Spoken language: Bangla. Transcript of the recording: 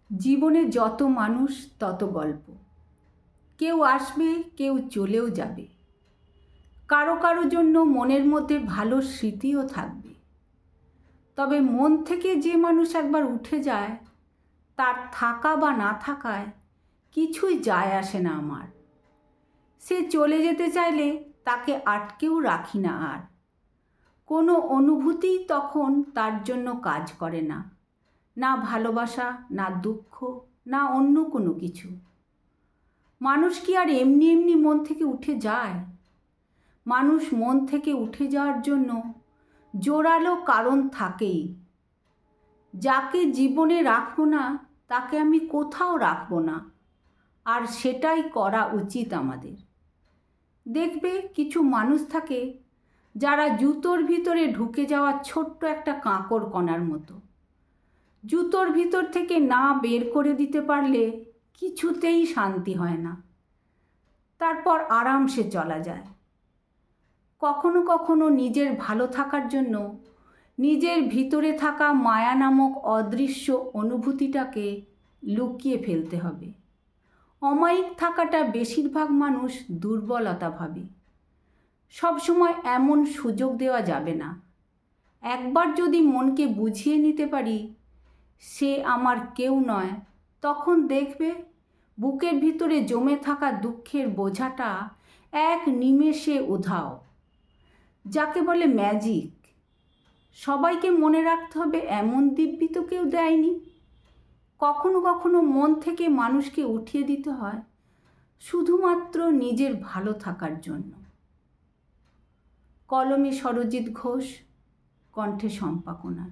জীবনে যত মানুষ তত গল্প। কেউ আসবে, কেউ চলেও যাবে। কারো কারো জন্য মনের মধ্যে ভালো স্মৃতিও থাকবে। তবে মন থেকে যে মানুষ একবার উঠে যায়, তার থাকা বা না থাকায় কিছুই যায় আসে না আমার। সে চলে যেতে চাইলে তাকে আটকেও রাখি না আর। কোনো অনুভূতিই তখন তার জন্য কাজ করে না, না ভালোবাসা, না দুঃখ, না অন্য কোনো কিছু। মানুষ কি আর এমনি এমনি মন থেকে উঠে যায়? মানুষ মন থেকে উঠে যাওয়ার জন্য জোরালো কারণ থাকেই। যাকে জীবনে রাখবো না, তাকে আমি কোথাও রাখবো না, আর সেটাই করা উচিত আমাদের। দেখবে কিছু মানুষ থাকে যারা জুতোর ভিতরে ঢুকে যাওয়া ছোট্ট একটা কাঁকড় কণার মতো। জুতোর ভিতর থেকে না বের করে দিতে পারলে কিছুতেই শান্তি হয় না, তারপর আরামসে চলা যায়। কখনো কখনো নিজের ভালো থাকার জন্য নিজের ভিতরে থাকা মায়া নামক অদৃশ্য অনুভূতিটাকে লুকিয়ে ফেলতে হবে। অমায়িক থাকাটা বেশিরভাগ মানুষ দুর্বলতা ভাবে। সবসময় এমন সুযোগ দেওয়া যাবে না। একবার যদি মনকে বুঝিয়ে নিতে পারি সে আমার কেউ নয়, তখন দেখবে বুকের ভিতরে জমে থাকা দুঃখের বোঝাটা এক নিমেষে উধাও। যাকে বলে ম্যাজিক। সবাইকে মনে রাখতে হবে এমন দিব্যি তো কেউ দেয়নি। কখনো কখনো মন থেকে মানুষকে উঠিয়ে দিতে হয় শুধুমাত্র নিজের ভালো থাকার জন্য। কলমে সরজিৎ ঘোষ, কণ্ঠে শম্পা কোনার।